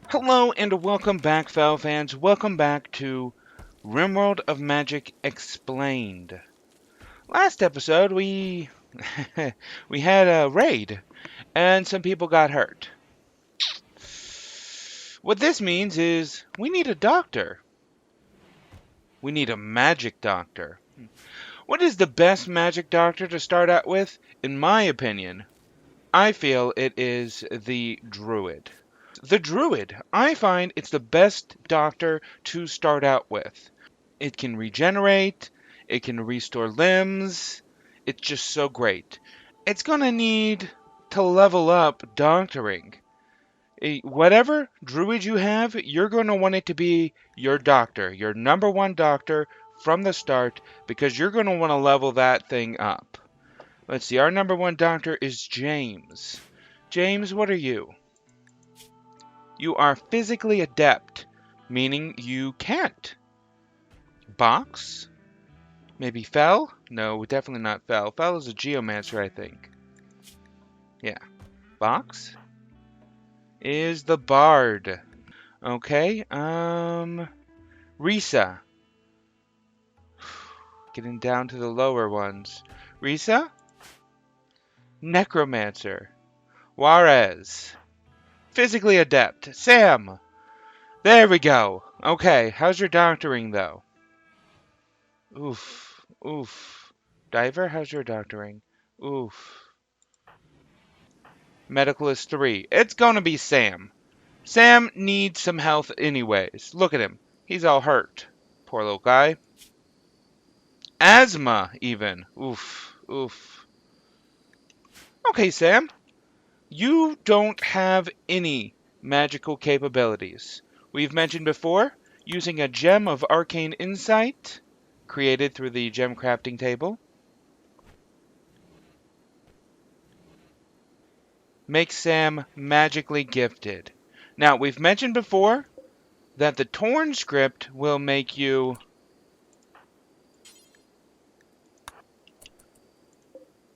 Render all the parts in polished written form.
Hello and welcome back, Fel fans. Welcome back to RimWorld of Magic Explained. Last episode, we we had a raid, and some people got hurt. What this means is we need a doctor. We need a magic doctor. What is the best magic doctor to start out with? In my opinion, I feel it is the Druid. The Druid, I find it's the best doctor to start out with. It can regenerate, it can restore limbs, it's just so great. It's gonna need to level up doctoring. Whatever druid you have, you're going to want it to be your doctor, your number one doctor from the start, because you're going to want to level that thing up. Let's see, our number one doctor is James. James, what are you? You are physically adept, meaning you can't. Box? Maybe Fel? No, definitely not Fel. Fel is a geomancer, I think. Yeah. Box? Is the bard. Okay, Risa. Getting down to the lower ones. Risa? Necromancer. Juarez. Physically adept. Sam. There we go. Okay, how's your doctoring, though? Oof. Oof. Diver, how's your doctoring? Oof. Medical is 3. It's gonna be Sam. Sam needs some health anyways. Look at him. He's all hurt. Poor little guy. Asthma, even. Oof. Oof. Okay, Sam. You don't have any magical capabilities. We've mentioned before, using a gem of arcane insight, created through the gem crafting table, makes Sam magically gifted. Now, we've mentioned before that the Torn script will make you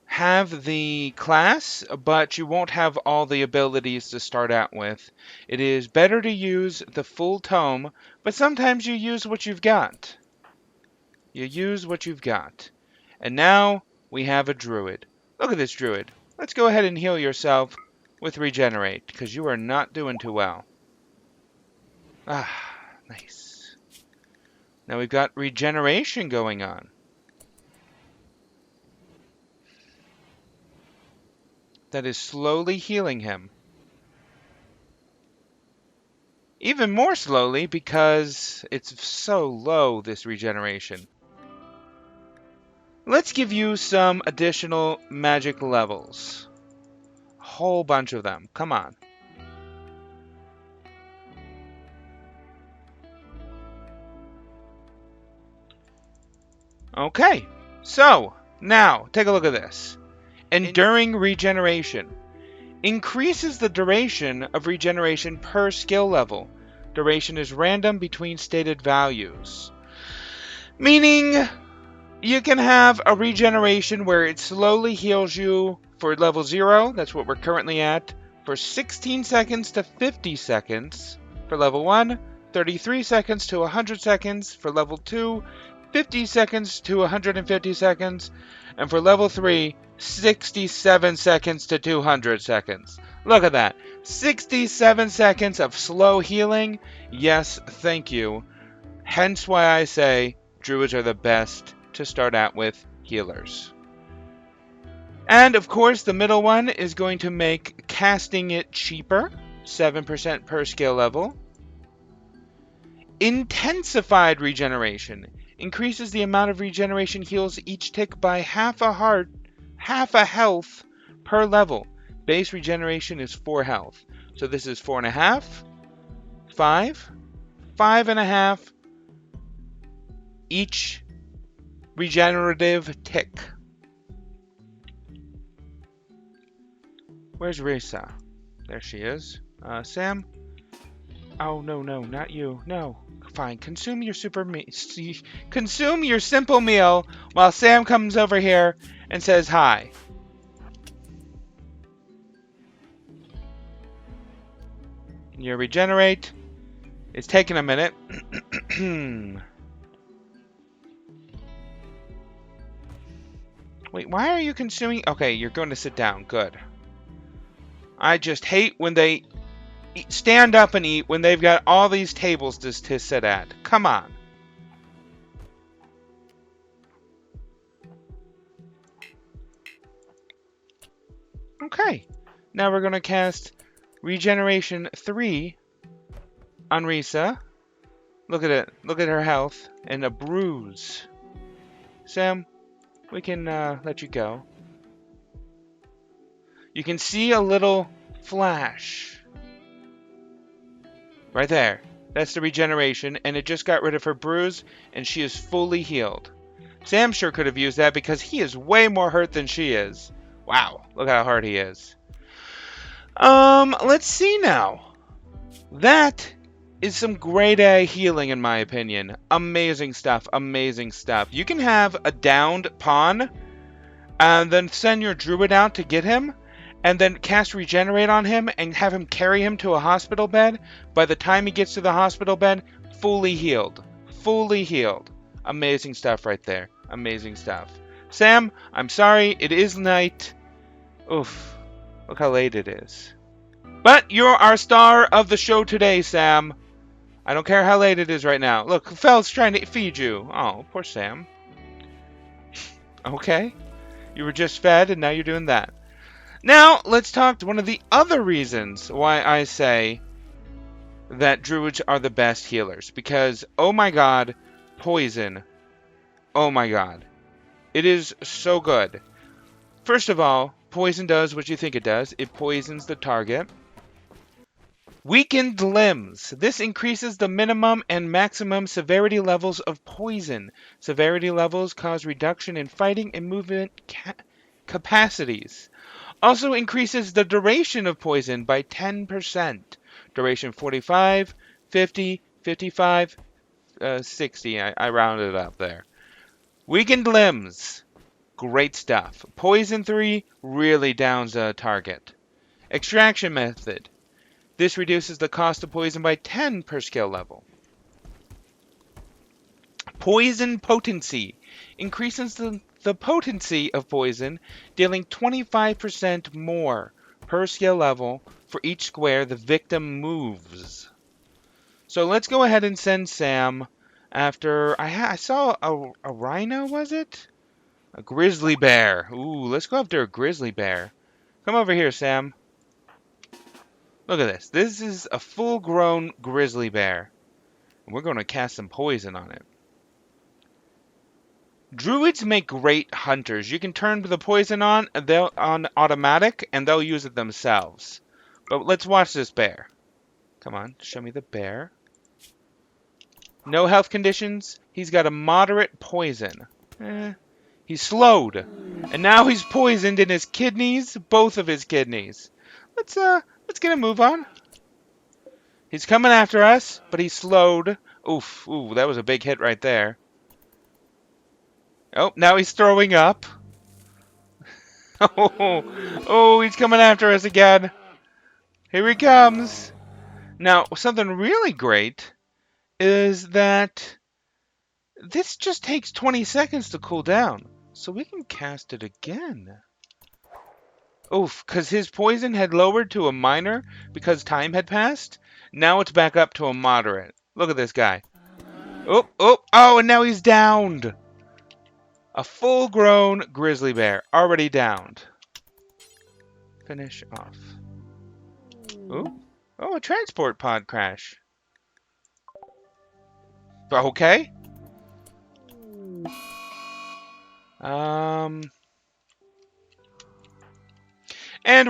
have the class, but you won't have all the abilities to start out with. It is better to use the full tome, but sometimes you use what you've got. You use what you've got. And now we have a druid. Look at this druid. Let's go ahead and heal yourself with regenerate, because you are not doing too well. Ah, nice. Now we've got regeneration going on. That is slowly healing him. Even more slowly because it's so low, this regeneration. Let's give you some additional magic levels. A whole bunch of them. Come on. Okay, so now take a look at this. Enduring regeneration. Increases the duration of regeneration per skill level. Duration is random between stated values. Meaning, you can have a regeneration where it slowly heals you for level 0, that's what we're currently at, for 16 seconds to 50 seconds for level 1, 33 seconds to 100 seconds for level 2, 50 seconds to 150 seconds, and for level 3, 67 seconds to 200 seconds. Look at that. 67 seconds of slow healing. Yes, thank you. Hence why I say druids are the best to start out with healers. And of course, the middle one is going to make casting it cheaper, 7% per skill level. Intensified Regeneration increases the amount of regeneration heals each tick by half a health per level. Base regeneration is 4 health. So this is 4.5, 5, 5.5 each regenerative tick. Where's Risa? There she is. Sam? Oh, no, no, not you. No. Fine. Consume your consume your simple meal while Sam comes over here and says hi. You regenerate. It's taking a minute. Wait, why are you consuming? Okay, you're going to sit down. Good. I just hate when they stand up and eat when they've got all these tables to sit at. Come on. Okay. Now we're going to cast Regeneration 3 on Risa. Look at it. Look at her health. And a bruise. Sam, we can let you go. You can see a little flash. Right there. That's the regeneration, and it just got rid of her bruise, and she is fully healed. Sam sure could have used that because he is way more hurt than she is. Wow, look how hard he is. Let's see now. That is some grade A healing in my opinion. Amazing stuff, amazing stuff. You can have a downed pawn, and then send your druid out to get him, and then cast Regenerate on him and have him carry him to a hospital bed. By the time he gets to the hospital bed, fully healed. Fully healed. Amazing stuff right there. Amazing stuff. Sam, I'm sorry, it is night. Oof. Look how late it is. But you're our star of the show today, Sam. I don't care how late it is right now. Look, Fel's trying to feed you. Oh, poor Sam. Okay. You were just fed and now you're doing that. Now, let's talk to one of the other reasons why I say that druids are the best healers. Because, oh my god, poison. Oh my god. It is so good. First of all, poison does what you think it does. It poisons the target. Weakened limbs. This increases the minimum and maximum severity levels of poison. Severity levels cause reduction in fighting and movement capacities. Also increases the duration of poison by 10%. Duration 45, 50, 55, 60. I rounded it up there. Weakened limbs. Great stuff. Poison 3 really downs a target. Extraction method. This reduces the cost of poison by 10 per skill level. Poison potency. Increases the potency of poison, dealing 25% more per skill level for each square the victim moves. So let's go ahead and send Sam after... I saw a rhino, was it? A grizzly bear. Ooh, let's go after a grizzly bear. Come over here, Sam. Look at this. This is a full-grown grizzly bear. And we're going to cast some poison on it. Druids make great hunters. You can turn the poison on automatic, and they'll use it themselves. But let's watch this bear. Come on, show me the bear. No health conditions. He's got a moderate poison. He's slowed. And now he's poisoned in his kidneys, both of his kidneys. Let's get a move on. He's coming after us, but he's slowed. Oof, ooh, that was a big hit right there. Oh, now he's throwing up. Oh, he's coming after us again. Here he comes. Now, something really great is that this just takes 20 seconds to cool down. So we can cast it again. Oof, because his poison had lowered to a minor because time had passed. Now it's back up to a moderate. Look at this guy. Oh, and now he's downed. A full-grown grizzly bear, already downed. Finish off. Ooh. Oh, a transport pod crash. Okay. And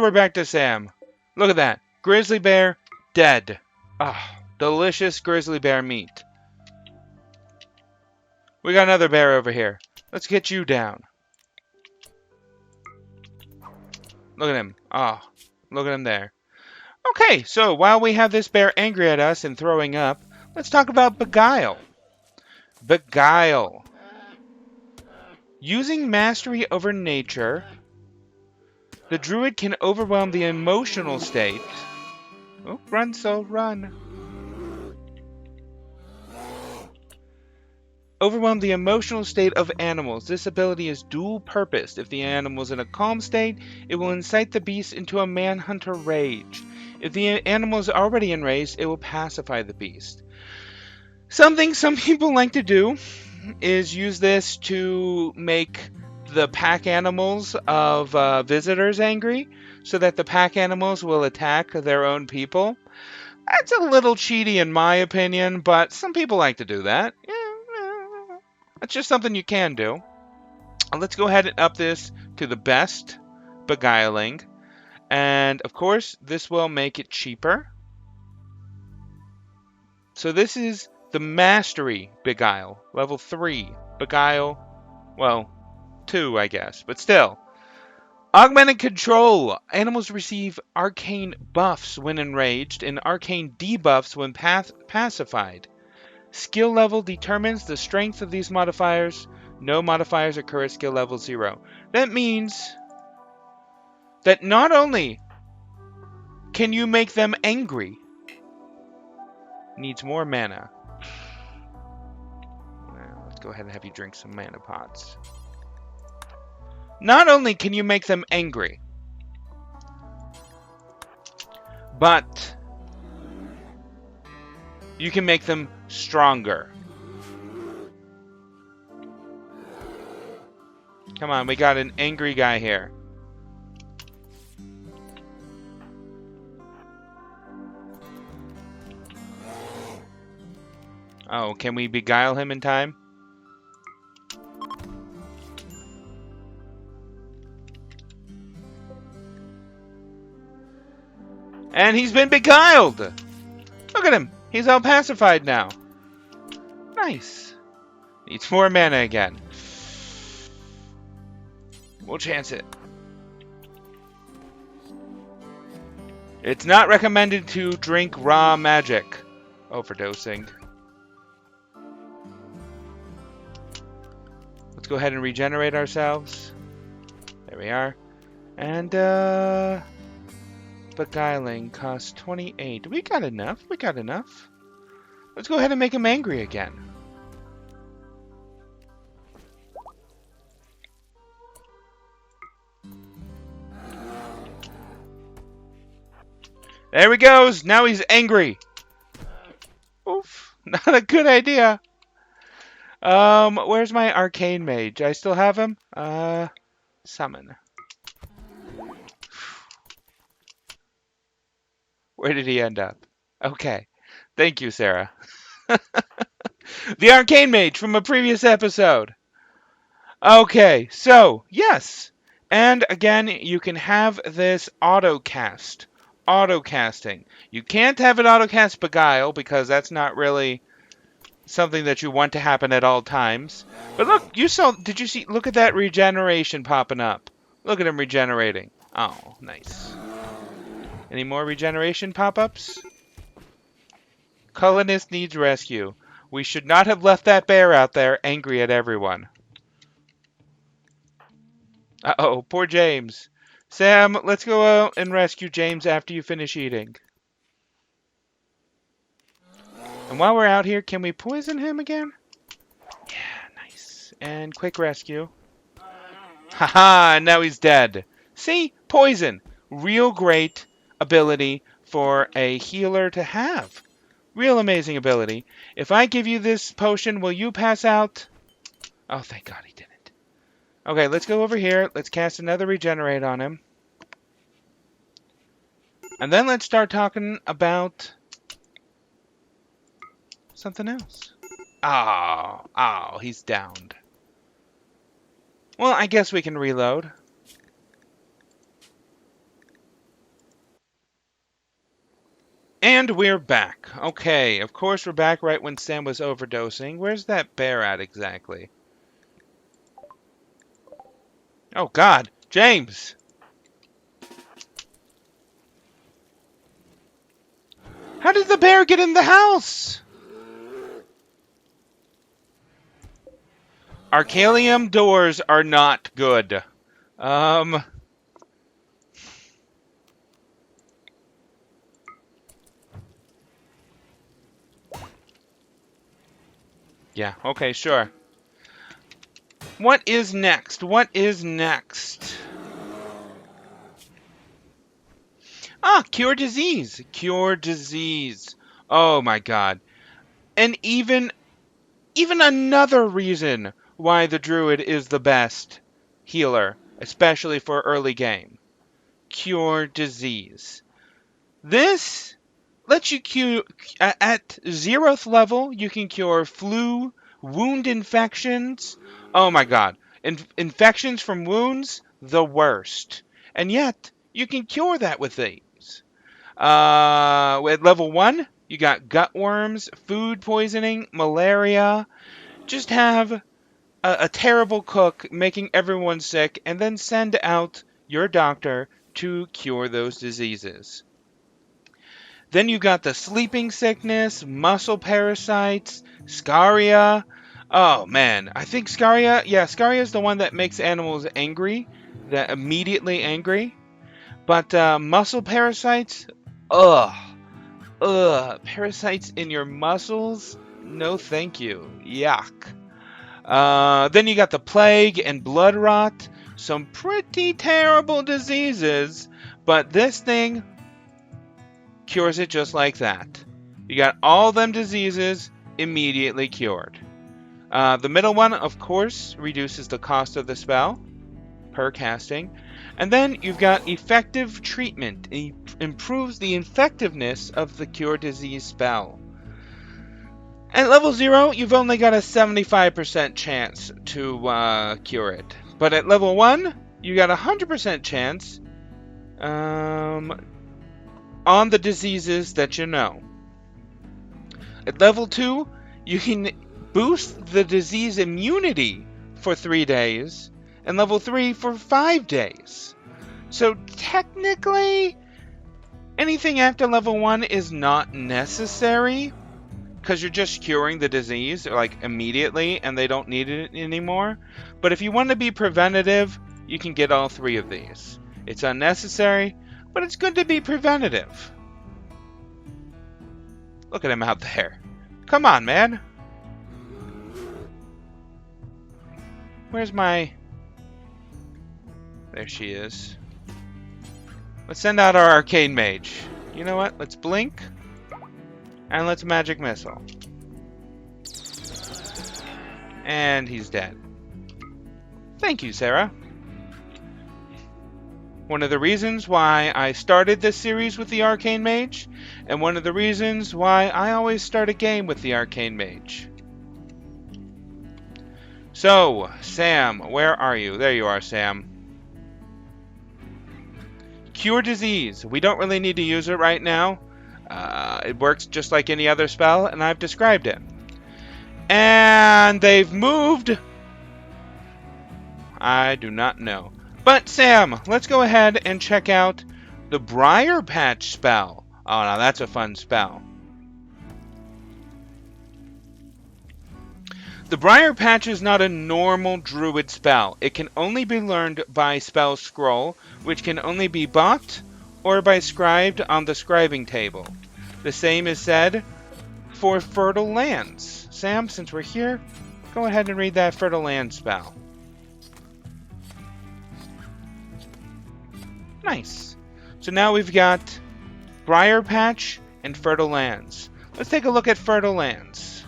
we're back to Sam. Look at that. Grizzly bear, dead. Ah, delicious grizzly bear meat. We got another bear over here. Let's get you down. Look at him. Ah, look at him there. Okay, so while we have this bear angry at us and throwing up, let's talk about Beguile. Beguile. Using mastery over nature, the Druid can overwhelm the emotional state. Oh, run, soul, run. Overwhelm the emotional state of animals. This ability is dual-purposed. If the animal is in a calm state, it will incite the beast into a manhunter rage. If the animal is already enraged, it will pacify the beast. Something some people like to do is use this to make the pack animals of visitors angry, so that the pack animals will attack their own people. That's a little cheaty in my opinion, but some people like to do that. Yeah, that's just something you can do. Let's go ahead and up this to the best beguiling. And of course, this will make it cheaper. So this is the Mastery Beguile, level 3. Beguile, well, 2, I guess, but still. Augmented Control. Animals receive arcane buffs when enraged and arcane debuffs when pacified. Skill level determines the strength of these modifiers. No modifiers occur at skill level 0. That means that not only can you make them angry, needs more mana. Well, let's go ahead and have you drink some mana pots. Not only can you make them angry, but you can make them stronger. Come on, we got an angry guy here. Oh, can we beguile him in time? And he's been beguiled! Look at him! He's all pacified now. Nice. Needs more mana again. We'll chance it. It's not recommended to drink raw magic. Overdosing. Let's go ahead and regenerate ourselves. There we are. And, beguiling costs 28. We got enough. We got enough. Let's go ahead and make him angry again. There he goes. Now he's angry. Oof. Not a good idea. Where's my arcane mage? I still have him? Summon. Where did he end up? Okay. Thank you, Sarah. The arcane mage from a previous episode. Okay, so, yes. And again, you can have this auto-cast. Auto-casting. You can't have it auto-cast Beguile, because that's not really something that you want to happen at all times. But look, did you see, look at that regeneration popping up. Look at him regenerating. Oh, nice. Any more regeneration pop-ups? Colonist needs rescue. We should not have left that bear out there angry at everyone. Uh-oh, poor James. Sam, let's go out and rescue James after you finish eating. And while we're out here, can we poison him again? Yeah, nice. And quick rescue. Haha, and now he's dead. See? Poison. Real great ability for a healer to have. Real amazing ability. If I give you this potion, will you pass out? Oh, thank God he didn't. Okay, let's go over here. Let's cast another regenerate on him. And then let's start talking about something else. Oh, he's downed. Well, I guess we can reload. And we're back. Okay, of course we're back right when Sam was overdosing. Where's that bear at exactly? Oh, God. James! How did the bear get in the house? Arcalium doors are not good. Yeah, okay, sure. What is next? What is next? Ah, cure disease. Cure disease. Oh my god. And even another reason why the Druid is the best healer, especially for early game. Cure disease. This lets you cure at 0th level. You can cure flu, wound infections. Oh my god, infections from wounds, the worst. And yet you can cure that with these. At level 1, you got gut worms, food poisoning, malaria. Just have a terrible cook making everyone sick, and then send out your doctor to cure those diseases. Then you got the sleeping sickness, muscle parasites, scaria. Oh man, I think scaria, yeah, scaria is the one that makes animals angry, that immediately angry. But muscle parasites, ugh, parasites in your muscles? No thank you, yuck. Then you got the plague and blood rot, some pretty terrible diseases, but this thing cures it just like that. You got all them diseases immediately cured. The middle one, of course, reduces the cost of the spell per casting. And then you've got effective treatment. It improves the effectiveness of the cure disease spell. At level 0, you've only got a 75% chance to cure it. But at level 1, you got a 100% chance on the diseases that you know. At level 2, you can boost the disease immunity for 3 days, and level 3 for 5 days. So technically, anything after level 1 is not necessary, because you're just curing the disease like immediately and they don't need it anymore. But if you want to be preventative, you can get all 3 of these. It's unnecessary, but it's good to be preventative. Look at him out there. Come on, man. Where's my... There she is. Let's send out our arcane mage. You know what? Let's blink. And let's magic missile. And he's dead. Thank you, Sarah. One of the reasons why I started this series with the Arcane Mage, and one of the reasons why I always start a game with the Arcane Mage. So, Sam, where are you? There you are, Sam. Cure disease. We don't really need to use it right now. It works just like any other spell, and I've described it. And they've moved. I do not know. But Sam, let's go ahead and check out the Briar Patch spell. Oh, now that's a fun spell. The Briar Patch is not a normal Druid spell. It can only be learned by spell scroll, which can only be bought or by scribed on the scribing table. The same is said for Fertile Lands. Sam, since we're here, go ahead and read that Fertile Land spell. Nice. So now we've got Briar Patch and Fertile Lands. Let's take a look at Fertile Lands.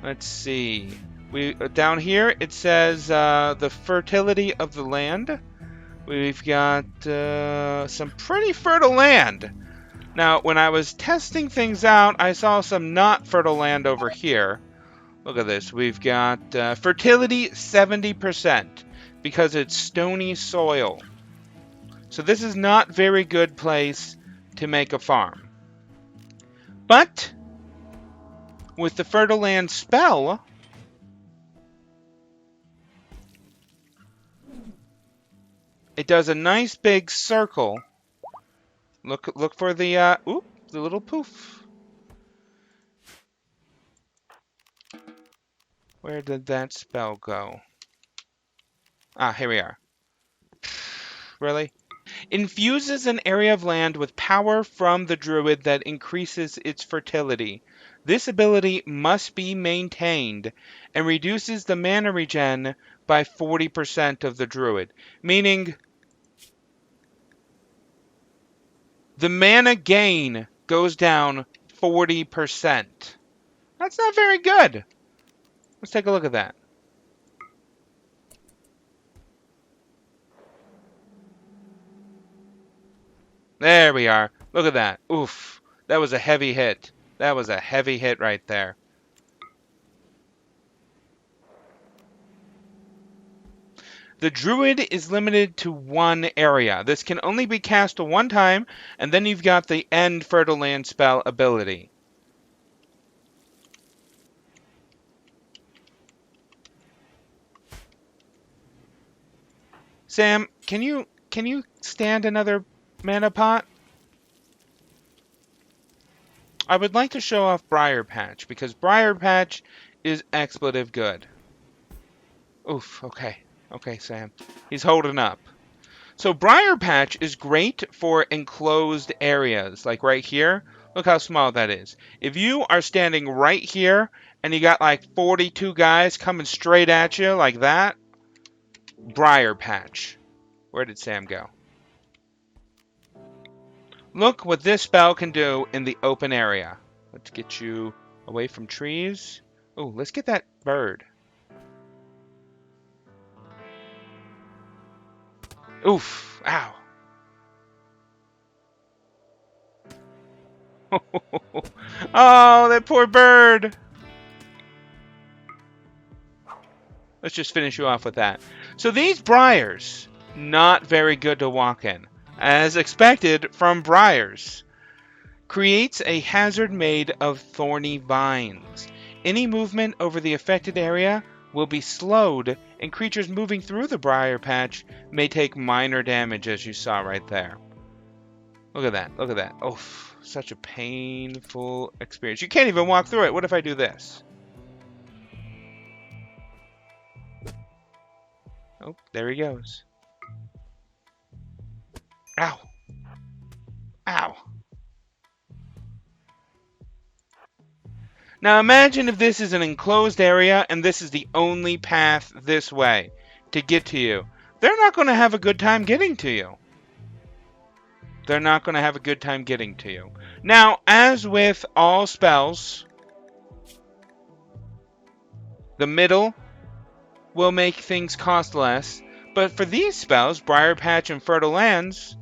Let's see. Down here it says the fertility of the land. We've got some pretty fertile land. Now, when I was testing things out, I saw some not fertile land over here. Look at this. We've got fertility 70% because it's stony soil. So this is not very good place to make a farm. But with the Fertile Land spell, it does a nice big circle. Look for the the little poof. Where did that spell go? Ah, here we are. Really? Infuses an area of land with power from the Druid that increases its fertility. This ability must be maintained and reduces the mana regen by 40% of the Druid, meaning the mana gain goes down 40%. That's not very good. Let's take a look at that. There we are. Look at that. Oof. That was a heavy hit. That was a heavy hit right there. The Druid is limited to one area. This can only be cast one time, and then you've got the End Fertile Land spell ability. Sam, can you stand another mana pot? I would like to show off Briar Patch, because Briar Patch is expletive good. Oof, okay. Okay, Sam. He's holding up. So Briar Patch is great for enclosed areas, like right here. Look how small that is. If you are standing right here, and you got like 42 guys coming straight at you like that, Briar Patch. Where did Sam go? Look what this spell can do in the open area. Let's get you away from trees. Oh, let's get that bird. Oof. Ow. Oh, that poor bird. Let's just finish you off with that. So these briars, not very good to walk in. As expected from briars. Creates a hazard made of thorny vines. Any movement over the affected area will be slowed, and creatures moving through the briar patch may take minor damage, as you saw right there. Look at that. Look at that. Oh, such a painful experience. You can't even walk through it. What if I do this? Oh, there he goes. Ow. Ow. Now imagine if this is an enclosed area and this is the only path this way to get to you. They're not going to have a good time getting to you. They're not going to have a good time getting to you. Now, as with all spells, the middle will make things cost less. But for these spells, Briar Patch and Fertile Lands,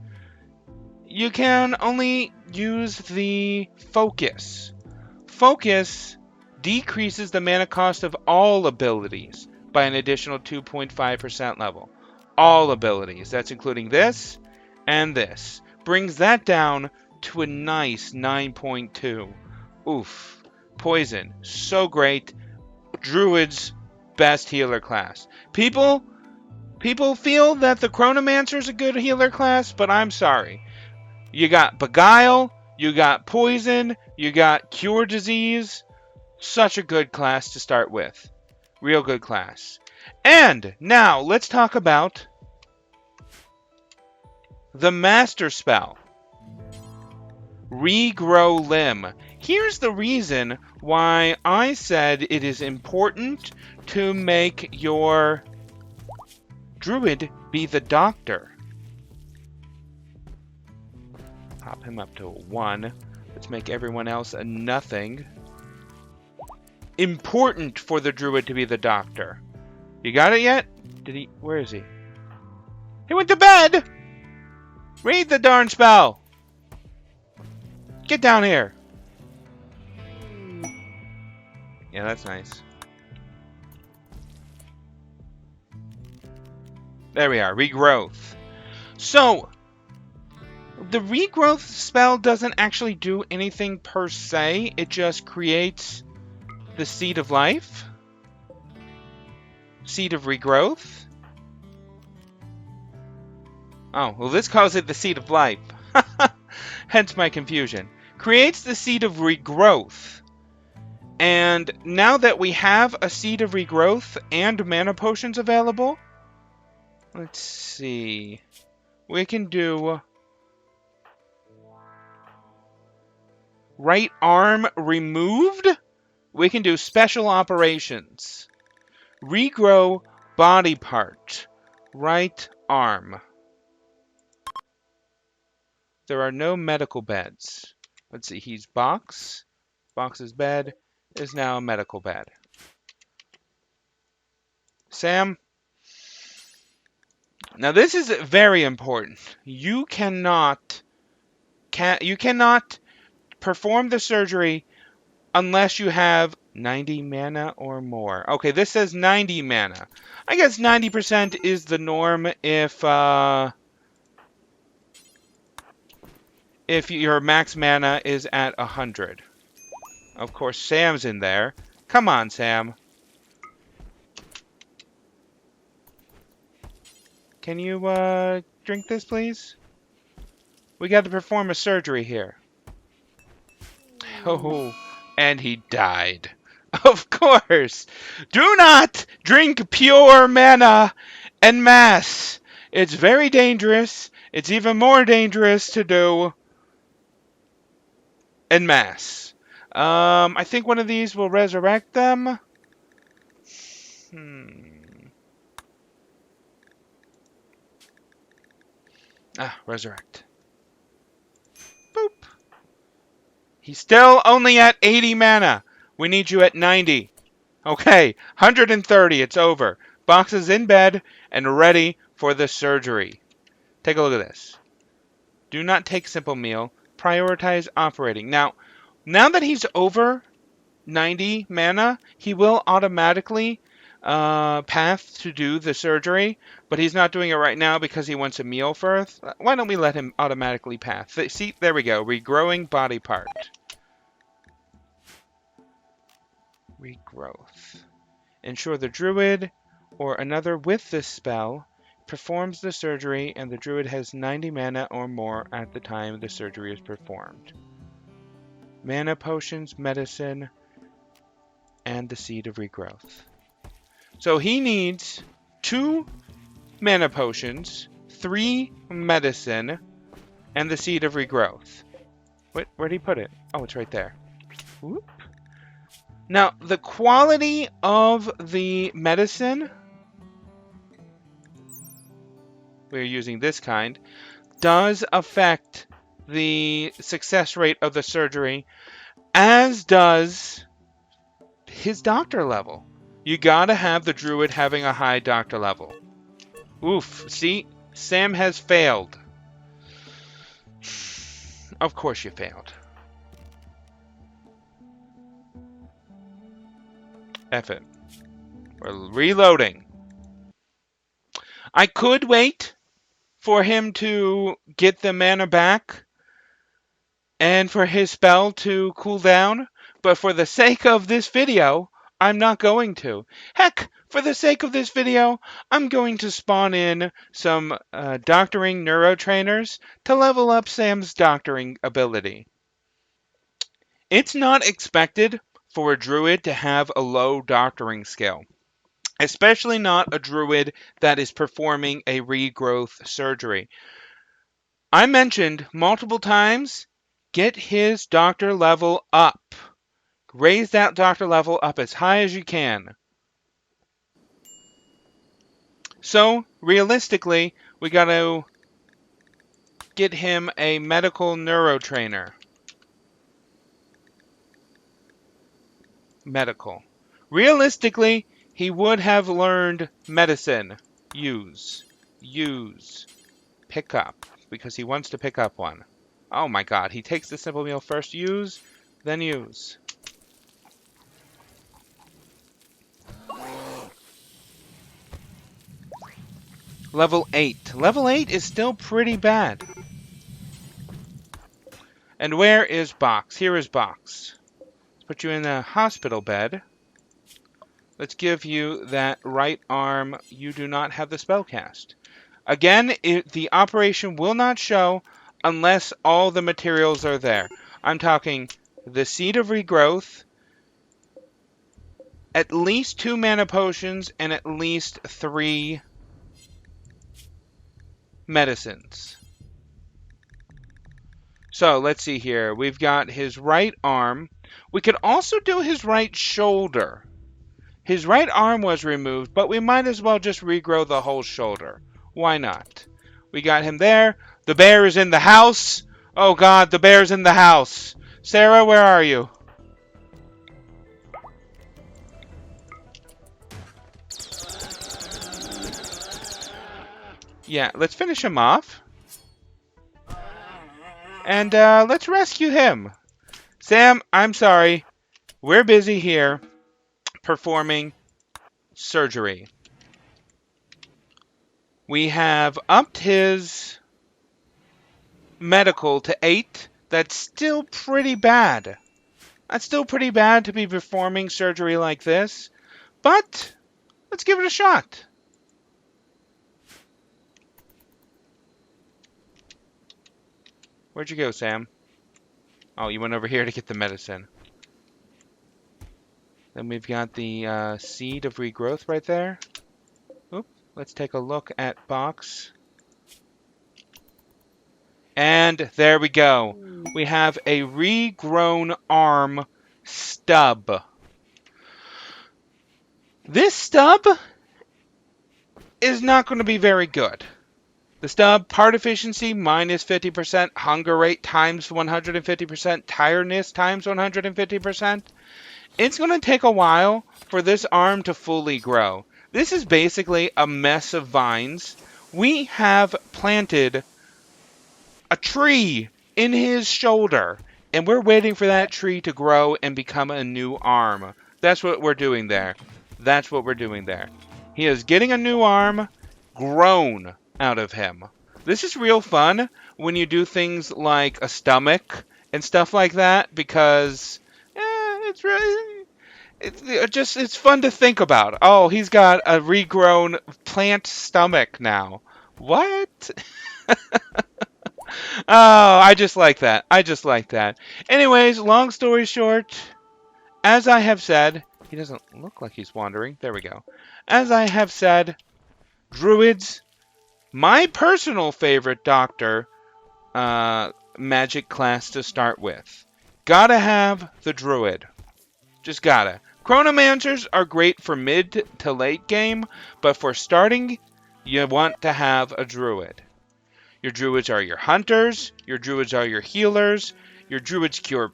you can only use the Focus. Focus decreases the mana cost of all abilities by an additional 2.5% level. All abilities. That's including this and this. Brings that down to a nice 9.2. Oof. Poison. So great. Druid's best healer class. People feel that the Chronomancer is a good healer class, but I'm sorry. You got Beguile, you got Poison, you got Cure Disease. Such a good class to start with. Real good class. And now let's talk about the Master Spell. Regrow Limb. Here's the reason why I said it is important to make your Druid be the doctor. Pop him up to a 1. Let's make everyone else a nothing. Important for the Druid to be the doctor. You got it yet? Did he? Where is he? He went to bed! Read the darn spell! Get down here! Yeah, that's nice. There we are, regrowth. So, the regrowth spell doesn't actually do anything per se. It just creates the Seed of Life. Seed of Regrowth. Oh, well this calls it the Seed of Life. Hence my confusion. Creates the Seed of Regrowth. And now that we have a Seed of Regrowth and mana potions available, let's see. We can do right arm removed. We can do special operations. Regrow body part. Right arm. There are no medical beds. Let's see, he's box. Box's bed is now a medical bed. Sam, now this is very important. You cannot perform the surgery unless you have 90 mana or more. Okay, this says 90 mana. I guess 90% is the norm if your max mana is at 100. Of course, Sam's in there. Come on, Sam. Can you drink this, please? We got to perform a surgery here. Oh, and he died. Of course. Do not drink pure mana en masse. It's very dangerous. It's even more dangerous to do en masse. I think one of these will resurrect them. Resurrect. Boop. He's still only at 80 mana. We need you at 90. Okay, 130. It's over. Box is in bed and ready for the surgery. Take a look at this. Do not take simple meal. Prioritize operating. Now that he's over 90 mana, he will automatically path to do the surgery, but he's not doing it right now because he wants a meal first. Why don't we let him automatically path? See, there we go. Regrowing body part. Regrowth. Ensure the Druid or another with this spell performs the surgery and the Druid has 90 mana or more at the time the surgery is performed. Mana potions, medicine, and the Seed of Regrowth. So he needs 2 mana potions, 3 medicine, and the Seed of Regrowth. Where'd he put it? Oh, it's right there. Whoop. Now, the quality of the medicine, we're using this kind, does affect the success rate of the surgery, as does his doctor level. You gotta have the Druid having a high doctor level. Oof, see? Sam has failed. Of course you failed. F it. We're reloading. I could wait for him to get the mana back and for his spell to cool down, but for the sake of this video, I'm not going to. Heck, for the sake of this video, I'm going to spawn in some doctoring neurotrainers to level up Sam's doctoring ability. It's not expected for a Druid to have a low doctoring skill, especially not a Druid that is performing a regrowth surgery. I mentioned multiple times, get his doctor level up. Raise that doctor level up as high as you can. So, realistically, we got to get him a medical neurotrainer. Medical. Realistically, he would have learned medicine. Use. Pick up. Because he wants to pick up one. Oh my god, he takes the simple meal first. Use, then use. Level 8. Level 8 is still pretty bad. And where is Box? Here is Box. Let's put you in a hospital bed. Let's give you that right arm. You do not have the spell cast. Again, the operation will not show unless all the materials are there. I'm talking the Seed of Regrowth, at least 2 mana potions and at least 3 medicines. So let's see here. We've got his right arm. We could also do his right shoulder. His right arm was removed, but we might as well just regrow the whole shoulder. Why not? We got him there. The bear is in the house. Oh God, the bear's in the house. Sarah, where are you? Yeah, let's finish him off. And let's rescue him. Sam, I'm sorry. We're busy here performing surgery. We have upped his medical to 8. That's still pretty bad. That's still pretty bad to be performing surgery like this. But let's give it a shot. Where'd you go, Sam? Oh, you went over here to get the medicine. Then we've got the seed of regrowth right there. Oop, let's take a look at box. And there we go. We have a regrown arm stub. This stub is not going to be very good. The stub, part efficiency minus 50%, hunger rate times 150%, tiredness times 150%. It's going to take a while for this arm to fully grow. This is basically a mess of vines. We have planted a tree in his shoulder, and we're waiting for that tree to grow and become a new arm. That's what we're doing there. That's what we're doing there. He is getting a new arm grown out of him. This is real fun when you do things like a stomach and stuff like that, because it's fun to think about. Oh, he's got a regrown plant stomach now. What? Oh, I just like that. I just like that. Anyways, long story short, as I have said, he doesn't look like he's wandering. There we go. As I have said, Druids, my personal favorite doctor magic class to start with. Gotta have the Druid. Just gotta. Chronomancers are great for mid to late game, but for starting, you want to have a Druid. Your Druids are your hunters. Your Druids are your healers. Your Druids cure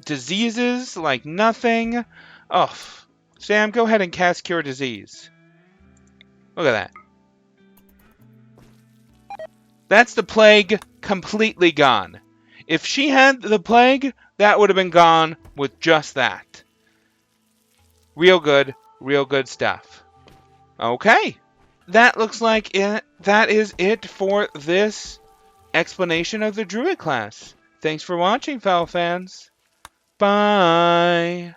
diseases like nothing. Oh, Sam, go ahead and cast Cure Disease. Look at that. That's the plague completely gone. If she had the plague, that would have been gone with just that. Real good stuff. Okay. That looks like it. That is it for this explanation of the Druid class. Thanks for watching, fellow fans. Bye.